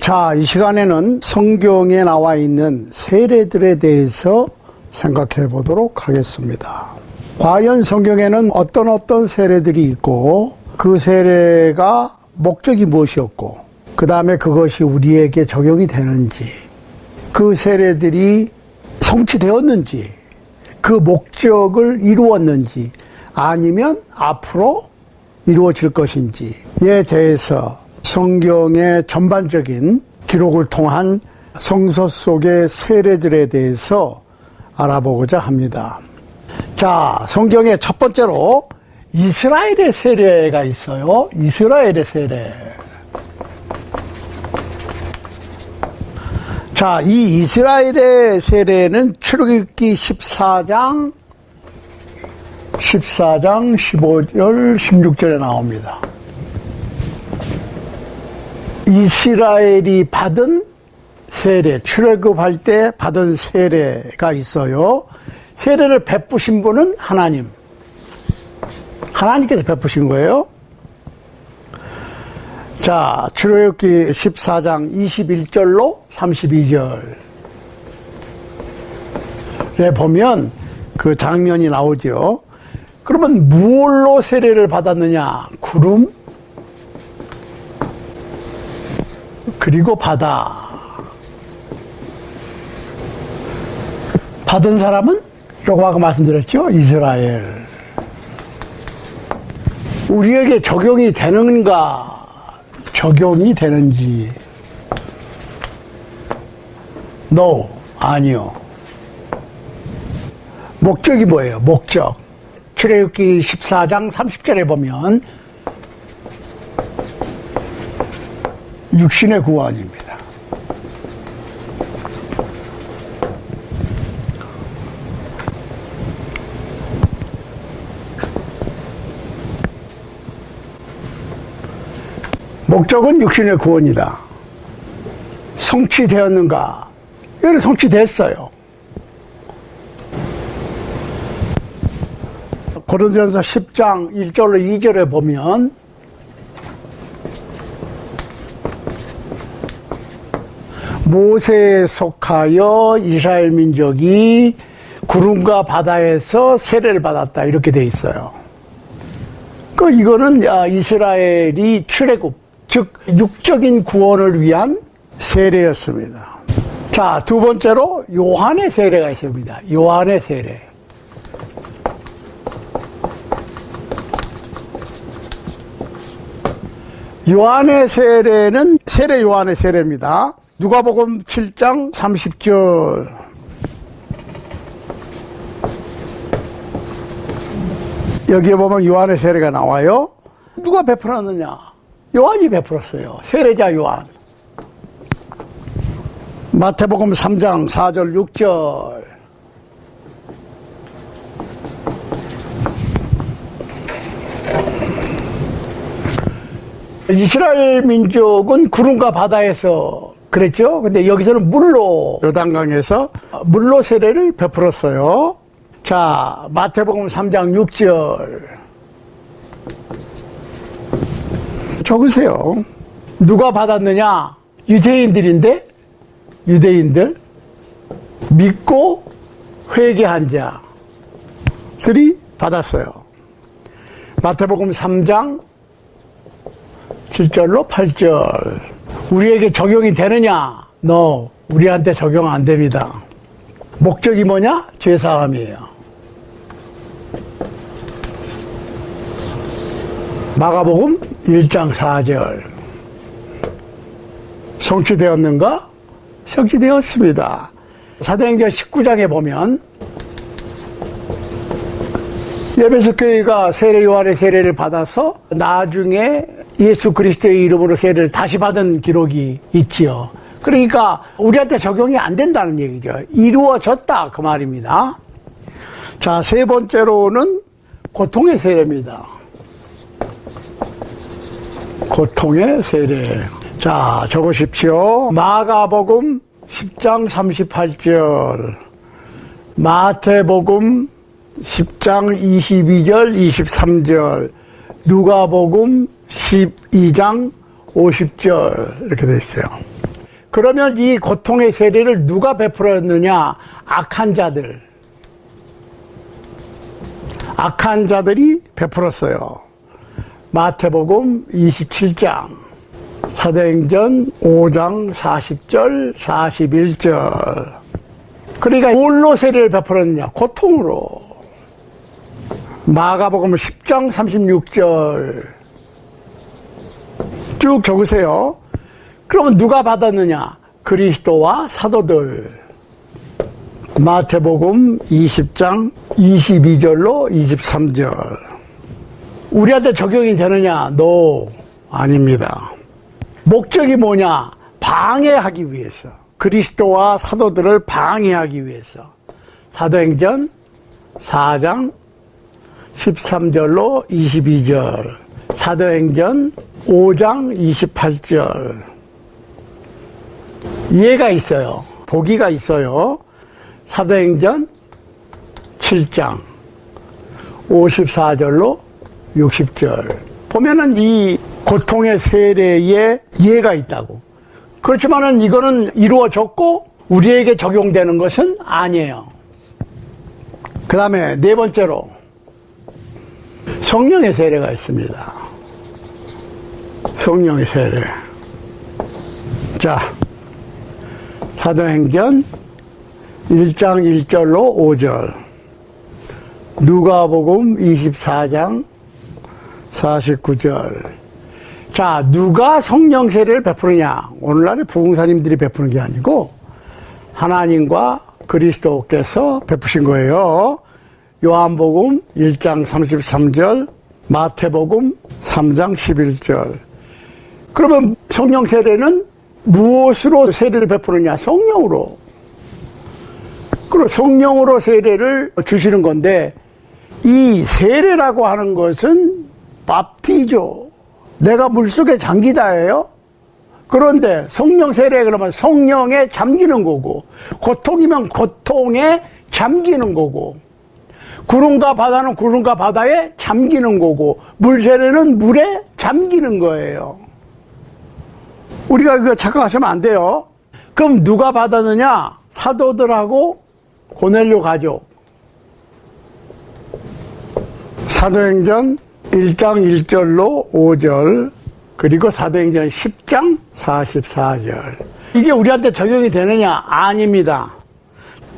자, 이 시간에는 성경에 나와 있는 세례들에 대해서 생각해 보도록 하겠습니다. 과연 성경에는 어떤 세례들이 있고 그 세례가 목적이 무엇이었고 그 다음에 그것이 우리에게 적용이 되는지, 그 세례들이 성취되었는지, 그 목적을 이루었는지 아니면 앞으로 이루어질 것인지에 대해서 성경의 전반적인 기록을 통한 성서 속의 세례들에 대해서 알아보고자 합니다. 자, 성경의 첫 번째로 이스라엘의 세례가 있어요. 이스라엘의 세례. 자, 이 이스라엘의 세례는 출애굽기 14장 15절, 16절에 나옵니다. 이스라엘이 받은 세례, 출애굽할 때 받은 세례가 있어요. 세례를 베푸신 분은 하나님. 하나님께서 베푸신 거예요. 자, 출애굽기 14장 21절로 32절에 보면 그 장면이 나오죠. 그러면 무엇로 세례를 받았느냐? 구름, 그리고 바다. 받은 사람은 조금 아까 말씀드렸죠? 이스라엘. 우리에게 적용이 되는가? 적용이 되는지. No, 아니요. 목적이 뭐예요? 목적. 출애굽기 14장 30절에 보면 육신의 구원입니다. 목적은 육신의 구원이다. 성취되었는가? 이거는 성취됐어요. 고린도전서 10장 1절로 2절에 보면 모세에 속하여 이스라엘 민족이 구름과 바다에서 세례를 받았다, 이렇게 돼 있어요. 이거는 이스라엘이 출애굽, 즉 육적인 구원을 위한 세례였습니다. 자, 두 번째로 요한의 세례가 있습니다. 요한의 세례. 요한의 세례는 세례 요한의 세례입니다. 누가복음 7장 30절. 여기에 보면 요한의 세례가 나와요. 누가 베풀었느냐? 요한이 베풀었어요. 세례자 요한. 마태복음 3장 4절 6절. 이스라엘 민족은 구름과 바다에서 그랬죠. 근데 여기서는 물로, 요단강에서 물로 세례를 베풀었어요. 자, 마태복음 3장 6절. 적으세요. 누가 받았느냐? 유대인들인데, 유대인들. 믿고 회개한 자들이 받았어요. 마태복음 3장 7절로 8절. 우리에게 적용이 되느냐? No, 우리한테 적용 안 됩니다. 목적이 뭐냐? 죄사함이에요. 마가복음 1장 4절. 성취되었는가? 성취되었습니다. 사도행전 19장에 보면 에베소 교회가 세례 요한의 세례를 받아서 나중에 예수 그리스도의 이름으로 세례를 다시 받은 기록이 있지요. 그러니까 우리한테 적용이 안 된다는 얘기죠. 이루어졌다, 그 말입니다. 자, 세 번째로는 고통의 세례입니다. 고통의 세례. 자, 적으십시오. 마가복음 10장 38절, 마태복음 10장 22절 23절, 누가복음 12장 50절 이렇게 되어 있어요. 그러면 이 고통의 세례를 누가 베풀었느냐? 악한 자들이 베풀었어요. 마태복음 27장, 사도행전 5장 40절, 41절. 그러니까 뭘로 세례를 베풀었느냐? 고통으로. 마가복음 10장 36절. 쭉 적으세요. 그러면 누가 받았느냐? 그리스도와 사도들. 마태복음 20장 22절로 23절. 우리한테 적용이 되느냐? No, 아닙니다. 목적이 뭐냐? 방해하기 위해서. 그리스도와 사도들을 방해하기 위해서. 사도행전 4장 13절로 22절. 사도행전 5장 28절. 예가 있어요. 보기가 있어요. 사도행전 7장 54절로 60절. 보면은 이 고통의 세례에 예가 있다고. 그렇지만은 이거는 이루어졌고 우리에게 적용되는 것은 아니에요. 그 다음에 네 번째로 성령의 세례가 있습니다. 성령의 세례. 자, 사도행전 1장 1절로 5절, 누가복음 24장 49절. 자, 누가 성령 세례를 베푸느냐? 오늘날의 부흥사님들이 베푸는 게 아니고 하나님과 그리스도께서 베푸신 거예요. 요한복음 1장 33절, 마태복음 3장 11절. 그러면 성령 세례는 무엇으로 세례를 베푸느냐? 성령으로. 그리고 성령으로 세례를 주시는 건데, 이 세례라고 하는 것은 밥티죠. 내가 물속에 잠기다예요. 그런데 성령 세례 그러면 성령에 잠기는 거고, 고통이면 고통에 잠기는 거고, 구름과 바다는 구름과 바다에 잠기는 거고, 물 세례는 물에 잠기는 거예요. 우리가 그거 착각하시면 안 돼요. 그럼 누가 받았느냐? 사도들하고 고넬료 가족. 사도행전 1장 1절로 5절, 그리고 사도행전 10장 44절. 이게 우리한테 적용이 되느냐? 아닙니다.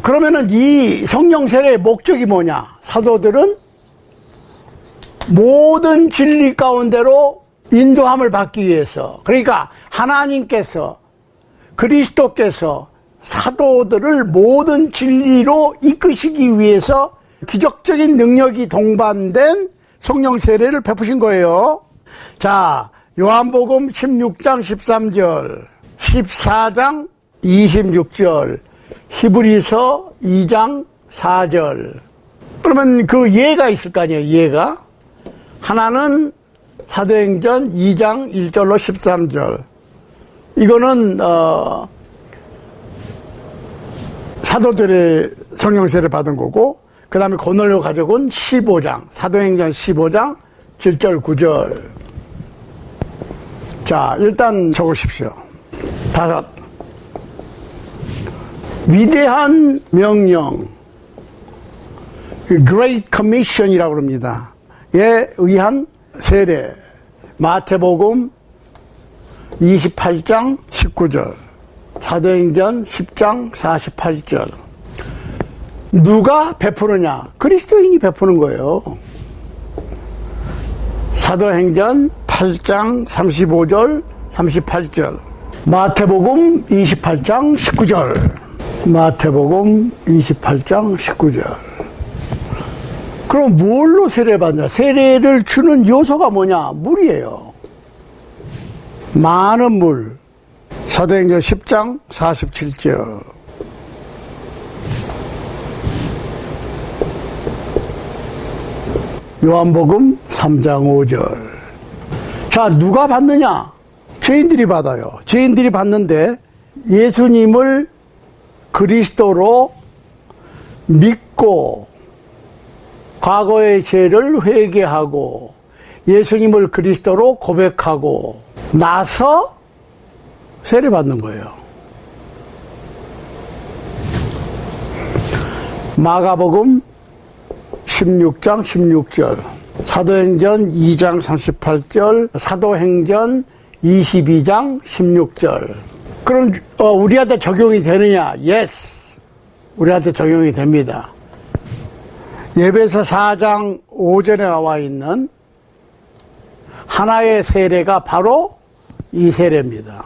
그러면은 이 성령 세례의 목적이 뭐냐? 사도들은 모든 진리 가운데로 인도함을 받기 위해서, 그러니까 하나님께서, 그리스도께서 사도들을 모든 진리로 이끄시기 위해서 기적적인 능력이 동반된 성령 세례를 베푸신 거예요. 자, 요한복음 16장 13절, 14장 26절, 히브리서 2장 4절. 그러면 그 예가 있을 거 아니에요, 예가. 하나는 사도행전 2장 1절로 13절. 이거는 사도들의 성령세를 받은 거고, 그 다음에 고넬료 가족은 15장, 사도행전 15장 7절 9절. 자, 일단 적으십시오. 5. 위대한 명령, Great Commission이라고 합니다. 에 의한 세례. 마태복음 28장 19절, 사도행전 10장 48절. 누가 베푸느냐? 그리스도인이 베푸는 거예요. 사도행전 8장 35절 38절, 마태복음 28장 19절, 마태복음 28장 19절. 그럼 뭘로 세례를 받냐? 세례를 주는 요소가 뭐냐? 물이에요. 많은 물. 사도행전 10장 47절. 요한복음 3장 5절. 자, 누가 받느냐? 죄인들이 받아요. 죄인들이 받는데 예수님을 그리스도로 믿고 과거의 죄를 회개하고 예수님을 그리스도로 고백하고 나서 세례받는 거예요. 마가복음 16장 16절, 사도행전 2장 38절, 사도행전 22장 16절. 그럼 우리한테 적용이 되느냐? Yes. 우리한테 적용이 됩니다. 예배서 4장 5절에 나와 있는 하나의 세례가 바로 이 세례입니다.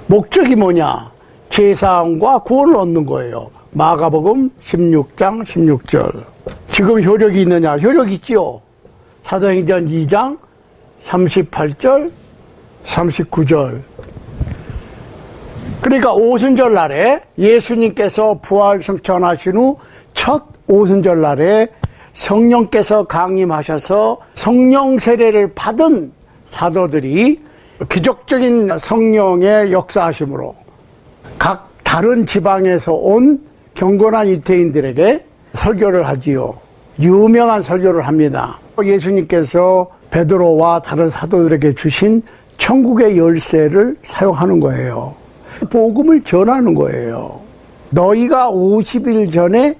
목적이 뭐냐? 죄사함과 구원을 얻는 거예요. 마가복음 16장 16절. 지금 효력이 있느냐? 효력이 있지요. 사도행전 2장 38절 39절. 그러니까 오순절 날에 예수님께서 부활 승천하신 후 첫 오순절 날에 성령께서 강림하셔서 성령 세례를 받은 사도들이 기적적인 성령의 역사하심으로 각 다른 지방에서 온 경건한 유대인들에게 설교를 하지요. 유명한 설교를 합니다. 예수님께서 베드로와 다른 사도들에게 주신 천국의 열쇠를 사용하는 거예요. 복음을 전하는 거예요. 너희가 50일 전에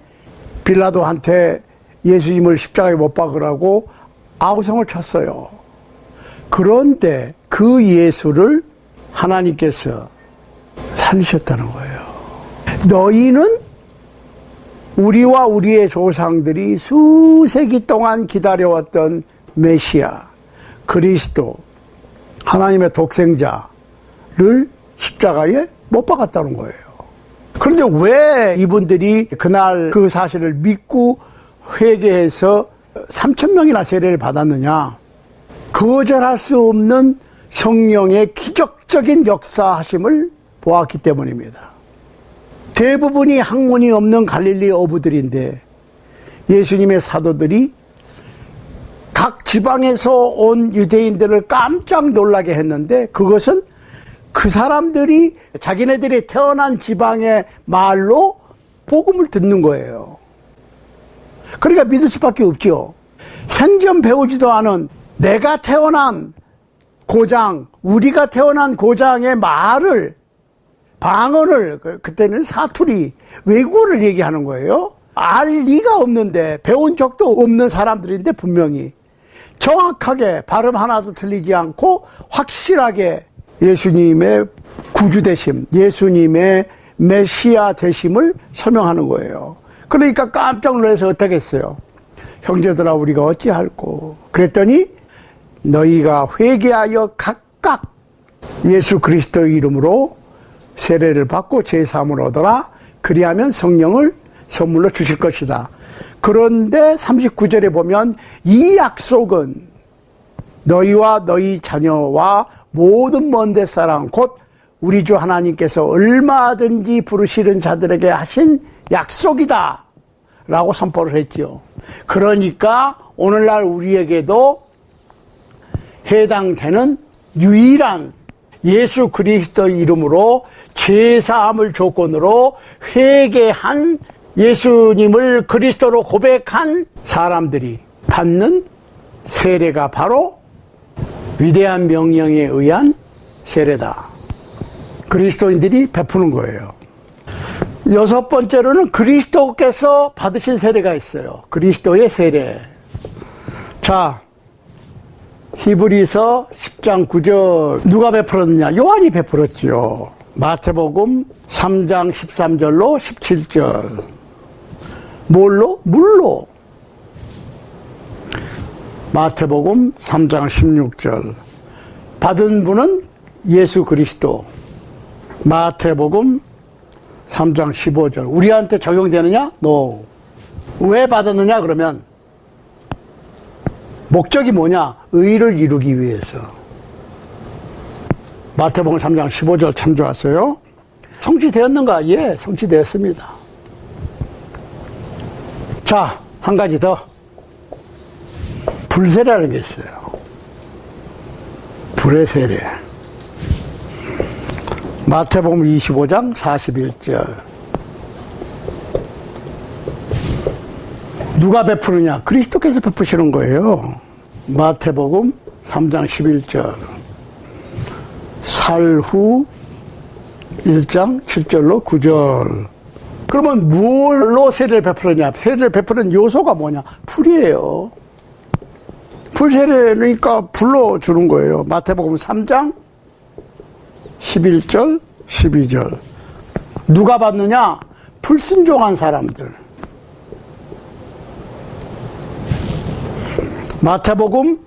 빌라도한테 예수님을 십자가에 못 박으라고 아우성을 쳤어요. 그런데 그 예수를 하나님께서 살리셨다는 거예요. 너희는 우리와 우리의 조상들이 수세기 동안 기다려왔던 메시아, 그리스도, 하나님의 독생자를 십자가에 못 박았다는 거예요. 그런데 왜 이분들이 그날 그 사실을 믿고 회개해서 3,000명이나 세례를 받았느냐? 거절할 수 없는 성령의 기적적인 역사하심을 보았기 때문입니다. 대부분이 학문이 없는 갈릴리 어부들인데 예수님의 사도들이 각 지방에서 온 유대인들을 깜짝 놀라게 했는데 그것은 그 사람들이 자기네들이 태어난 지방의 말로 복음을 듣는 거예요. 그러니까 믿을 수밖에 없죠. 생전 배우지도 않은 내가 태어난 고장, 우리가 태어난 고장의 말을, 방언을, 그때는 사투리, 외국어를 얘기하는 거예요. 알 리가 없는데, 배운 적도 없는 사람들인데 분명히 정확하게 발음 하나도 틀리지 않고 확실하게 예수님의 구주 되심, 예수님의 메시아 되심을 설명하는 거예요. 그러니까 깜짝 놀라서 어떻게 했어요? 형제들아 우리가 어찌할꼬? 그랬더니 너희가 회개하여 각각 예수 그리스도의 이름으로 세례를 받고 제사함을 얻어라. 그리하면 성령을 선물로 주실 것이다. 그런데 39절에 보면 이 약속은 너희와 너희 자녀와 모든 먼데 사람 곧 우리 주 하나님께서 얼마든지 부르시는 자들에게 하신 약속이다 라고 선포를 했지요. 그러니까 오늘날 우리에게도 해당되는 유일한 예수 그리스도 이름으로 죄사함을 조건으로 회개한 예수님을 그리스도로 고백한 사람들이 받는 세례가 바로 위대한 명령에 의한 세례다. 그리스도인들이 베푸는 거예요. 여섯 번째로는 그리스도께서 받으신 세례가 있어요. 그리스도의 세례. 자, 히브리서 10장 9절 누가 베풀었느냐? 요한이 베풀었지요. 마태복음 3장 13절로 17절. 뭘로? 물로. 마태복음 3장 16절. 받은 분은 예수 그리스도. 마태복음 3장 15절. 우리한테 적용되느냐? No. 왜 받았느냐? 그러면 목적이 뭐냐? 의를 이루기 위해서. 마태복음 3장 15절 참 좋았어요. 성취되었는가? 예, 성취되었습니다. 자, 한 가지 더. 불세례라는 게 있어요. 불의 세례. 마태복음 25장 41절. 누가 베푸느냐? 그리스도께서 베푸시는 거예요. 마태복음 3장 11절. 살후 1장 7절로 9절. 그러면 뭘로 세례를 베풀었냐? 세례를 베푸는 요소가 뭐냐? 불이에요. 불세례니까 불로 주는 거예요. 마태복음 3장 11절 12절. 누가 받느냐? 불순종한 사람들. 마태복음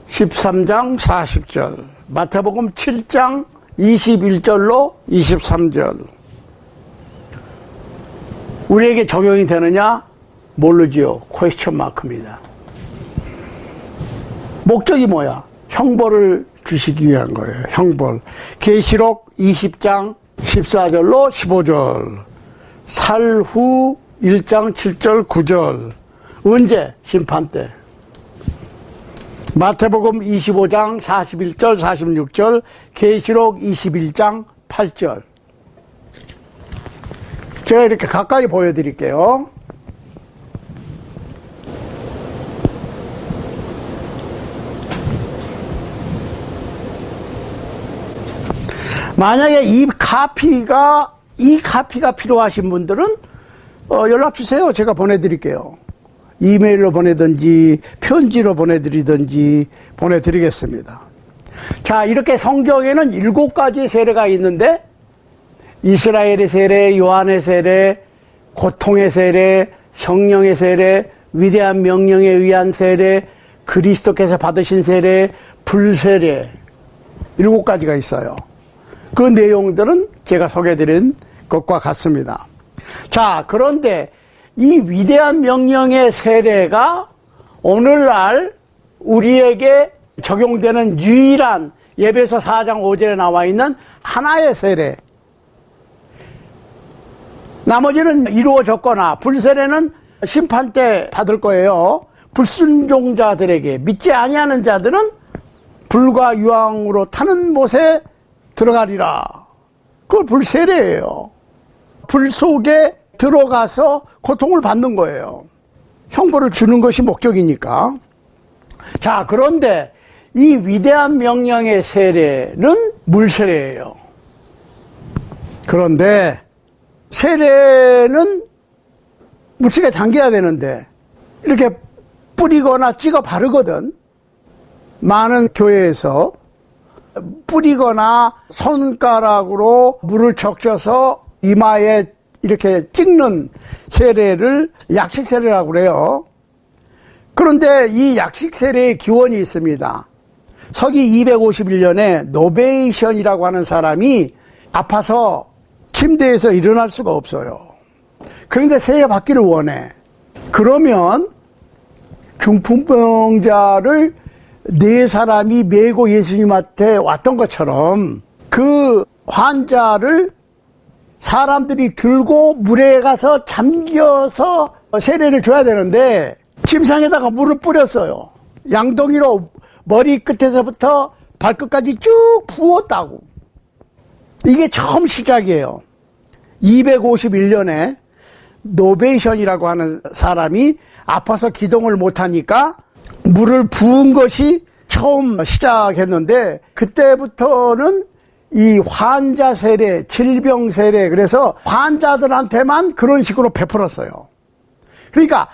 13장 40절, 마태복음 7장 21절로 23절. 우리에게 적용이 되느냐? 모르지요. 퀘스천 마크입니다. 목적이 뭐야? 형벌을 주시기 위한 거예요. 형벌. 계시록 20장 14절로 15절. 살후 1장 7절 9절. 언제? 심판 때. 마태복음 25장 41절 46절. 계시록 21장 8절. 제가 이렇게 가까이 보여드릴게요. 만약에 이 카피가 필요하신 분들은 연락 주세요. 제가 보내드릴게요. 이메일로 보내든지 편지로 보내드리겠습니다. 자, 이렇게 성경에는 7가지 세례가 있는데 이스라엘의 세례, 요한의 세례, 고통의 세례, 성령의 세례, 위대한 명령에 의한 세례, 그리스도께서 받으신 세례, 불세례 7가지가 있어요. 그 내용들은 제가 소개해드린 것과 같습니다. 자, 그런데 이 위대한 명령의 세례가 오늘날 우리에게 적용되는 유일한 에베소 4장 5절에 나와 있는 하나의 세례. 나머지는 이루어졌거나 불세례는 심판 때 받을 거예요. 불순종자들에게, 믿지 아니하는 자들은 불과 유황으로 타는 못에 들어가리라. 그걸 불세례예요. 불 속에 들어가서 고통을 받는 거예요. 형벌을 주는 것이 목적이니까. 자, 그런데 이 위대한 명령의 세례는 물세례예요. 그런데 세례는 묻히게 당겨야 되는데 이렇게 뿌리거나 찍어 바르거든. 많은 교회에서 뿌리거나 손가락으로 물을 적셔서 이마에 이렇게 찍는 세례를 약식 세례라고 그래요. 그런데 이 약식 세례의 기원이 있습니다. 서기 251년에 노베이션이라고 하는 사람이 아파서 침대에서 일어날 수가 없어요. 그런데 세례 받기를 원해. 그러면 중풍병자를 4사람이 메고 예수님한테 왔던 것처럼 그 환자를 사람들이 들고 물에 가서 잠겨서 세례를 줘야 되는데 침상에다가 물을 뿌렸어요. 양동이로 머리 끝에서부터 발끝까지 쭉 부었다고. 이게 처음 시작이에요. 251년에 노베이션이라고 하는 사람이 아파서 기동을 못하니까 물을 부은 것이 처음 시작했는데 그때부터는 이 환자 세례, 질병 세례, 그래서 환자들한테만 그런 식으로 베풀었어요. 그러니까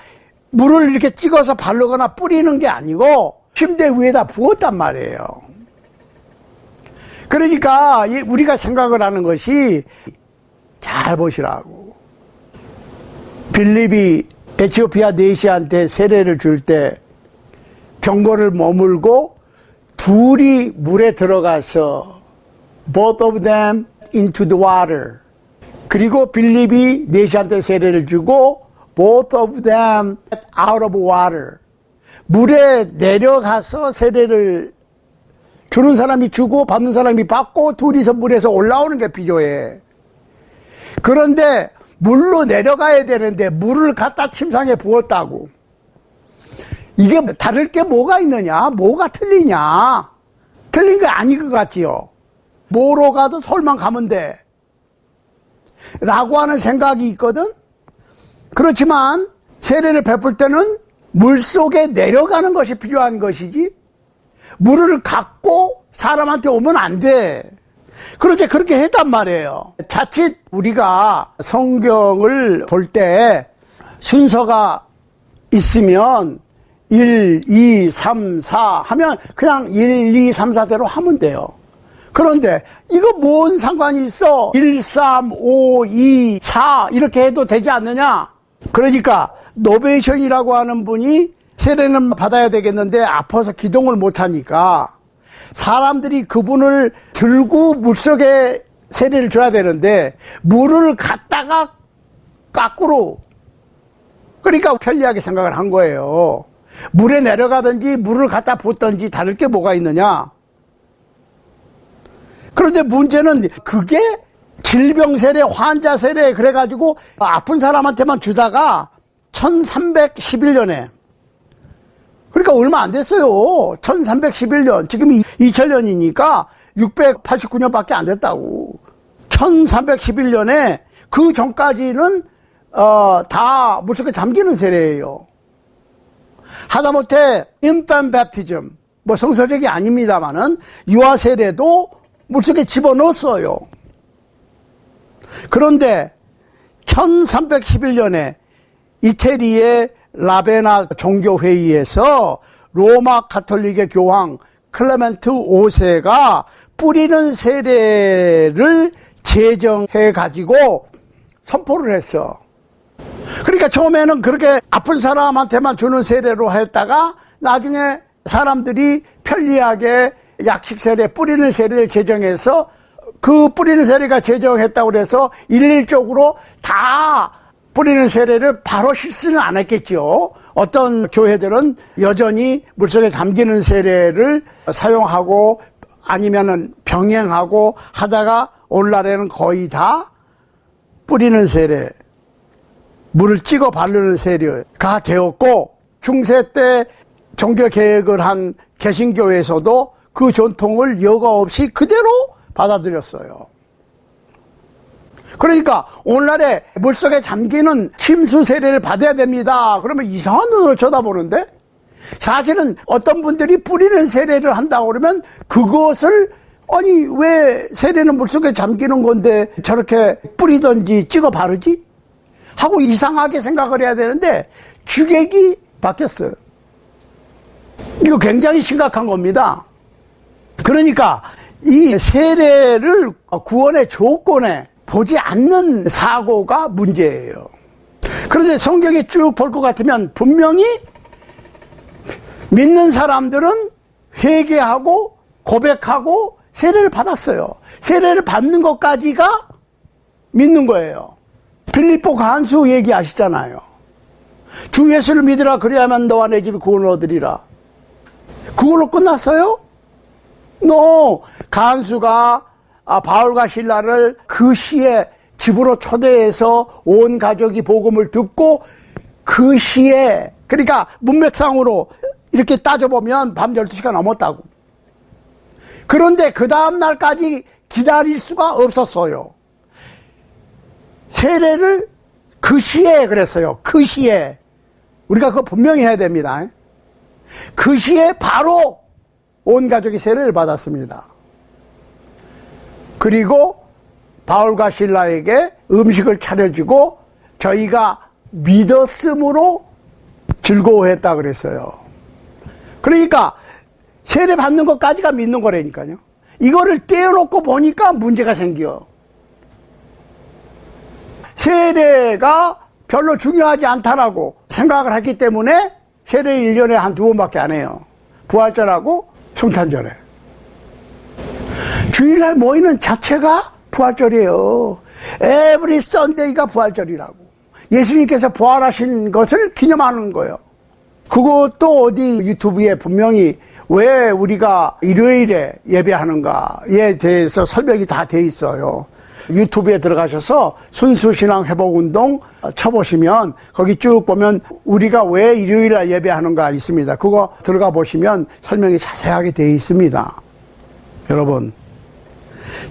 물을 이렇게 찍어서 바르거나 뿌리는 게 아니고 침대 위에다 부었단 말이에요. 그러니까 우리가 생각을 하는 것이, 잘 보시라고, 빌립이 에티오피아 내시한테 세례를 줄 때 병거를 머물고 둘이 물에 들어가서 both of them into the water. 그리고 빌립이 내시한테 세례를 주고 both of them out of water. 물에 내려가서 세례를 주는 사람이 주고 받는 사람이 받고 둘이서 물에서 올라오는 게 필요해. 그런데 물로 내려가야 되는데 물을 갖다 침상에 부었다고. 이게 다를 게 뭐가 있느냐? 뭐가 틀리냐? 틀린 게 아닌 것 같지요. 뭐로 가도 솔만 가면 돼 라고 하는 생각이 있거든. 그렇지만 세례를 베풀 때는 물속에 내려가는 것이 필요한 것이지 물을 갖고 사람한테 오면 안 돼. 그런데 그렇게 했단 말이에요. 자칫 우리가 성경을 볼 때 순서가 있으면 1, 2, 3, 4 하면 그냥 1, 2, 3, 4대로 하면 돼요. 그런데 이거 뭔 상관이 있어? 1, 3, 5, 2, 4 이렇게 해도 되지 않느냐? 그러니까 노베이션이라고 하는 분이 세례는 받아야 되겠는데 아파서 기동을 못하니까 사람들이 그분을 들고 물속에 세례를 줘야 되는데 물을 갖다가 거꾸로, 그러니까 편리하게 생각을 한 거예요. 물에 내려가든지 물을 갖다 붓든지 다를 게 뭐가 있느냐. 그런데 문제는 그게 질병 세례, 환자 세례 그래가지고 아픈 사람한테만 주다가 1311년에, 그러니까 얼마 안 됐어요. 1311년, 지금이 2000년이니까 689년밖에 안 됐다고. 1311년에 그 전까지는 다 물속에 잠기는 세례예요. 하다못해 infant baptism, 뭐 성서적이 아닙니다만은 유아 세례도 물속에 집어넣었어요. 그런데 1311년에 이태리의 라베나 종교회의에서 로마 가톨릭의 교황 클레멘트 5세가 뿌리는 세례를 제정해 가지고 선포를 했어. 그러니까 처음에는 그렇게 아픈 사람한테만 주는 세례로 했다가 나중에 사람들이 편리하게 약식 세례, 뿌리는 세례를 제정해서 그 뿌리는 세례가 제정했다고 그래서 일률적으로 다 뿌리는 세례를 바로 실수는 안 했겠죠. 어떤 교회들은 여전히 물속에 잠기는 세례를 사용하고 아니면은 병행하고 하다가 오늘날에는 거의 다 뿌리는 세례, 물을 찍어 바르는 세례가 되었고, 중세 때 종교 개혁을 한 개신교에서도 그 전통을 여과 없이 그대로 받아들였어요. 그러니까 오늘날에 물속에 잠기는 침수 세례를 받아야 됩니다. 그러면 이상한 눈으로 쳐다보는데, 사실은 어떤 분들이 뿌리는 세례를 한다고 그러면 그것을, 아니 왜 세례는 물속에 잠기는 건데 저렇게 뿌리든지 찍어 바르지? 하고 이상하게 생각을 해야 되는데 주객이 바뀌었어요. 이거 굉장히 심각한 겁니다. 그러니까 이 세례를 구원의 조건에 보지 않는 사고가 문제예요. 그런데 성경에 쭉 볼 것 같으면 분명히 믿는 사람들은 회개하고 고백하고 세례를 받았어요. 세례를 받는 것까지가 믿는 거예요. 빌립보 간수 얘기하시잖아요. 주 예수를 믿으라 그리하면 너와 내 집이 구원을 얻으리라. 그걸로 끝났어요? 간수가 바울과 실라를 그 시에 집으로 초대해서 온 가족이 복음을 듣고 그 시에, 그러니까 문맥상으로 이렇게 따져보면 밤 12시가 넘었다고. 그런데 그 다음날까지 기다릴 수가 없었어요. 세례를 그 시에 그랬어요. 그 시에. 우리가 그거 분명히 해야 됩니다. 그 시에 바로 온 가족이 세례를 받았습니다. 그리고 바울과 실라에게 음식을 차려주고 저희가 믿었으므로 즐거워했다 그랬어요. 그러니까 세례 받는 것까지가 믿는 거라니까요. 이거를 떼어놓고 보니까 문제가 생겨. 세례가 별로 중요하지 않다라고 생각을 했기 때문에 세례 1년에 한 2번밖에 안 해요. 부활절하고 성탄절에. 주일날 모이는 자체가 부활절이에요. Every Sunday가 부활절이라고. 예수님께서 부활하신 것을 기념하는 거예요. 그것도 어디 유튜브에 분명히 왜 우리가 일요일에 예배하는가에 대해서 설명이 다 돼 있어요. 유튜브에 들어가셔서 순수신앙 회복운동 쳐보시면 거기 쭉 보면 우리가 왜 일요일날 예배하는가 있습니다. 그거 들어가 보시면 설명이 자세하게 돼 있습니다. 여러분,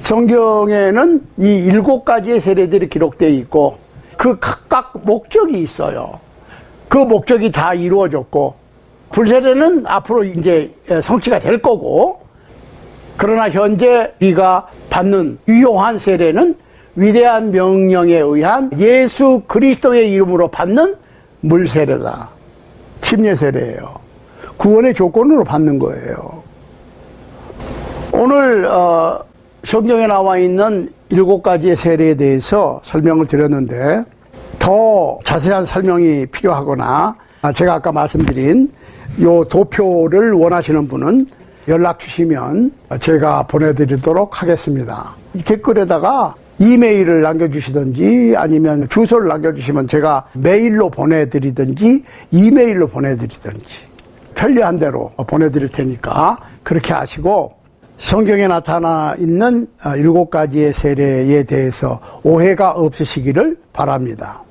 성경에는 이 7가지의 세례들이 기록되어 있고 그 각각 목적이 있어요. 그 목적이 다 이루어졌고, 불세례는 앞으로 이제 성취가 될 거고, 그러나 현재 우리가 받는 유효한 세례는 위대한 명령에 의한 예수 그리스도의 이름으로 받는 물세례다. 침례세례예요. 구원의 조건으로 받는 거예요. 오늘 성경에 나와 있는 7가지의 세례에 대해서 설명을 드렸는데 더 자세한 설명이 필요하거나 제가 아까 말씀드린 요 도표를 원하시는 분은 연락 주시면 제가 보내드리도록 하겠습니다. 댓글에다가 이메일을 남겨주시든지 아니면 주소를 남겨주시면 제가 메일로 보내드리든지 이메일로 보내드리든지 편리한 대로 보내드릴 테니까 그렇게 하시고 성경에 나타나 있는 7가지의 세례에 대해서 오해가 없으시기를 바랍니다.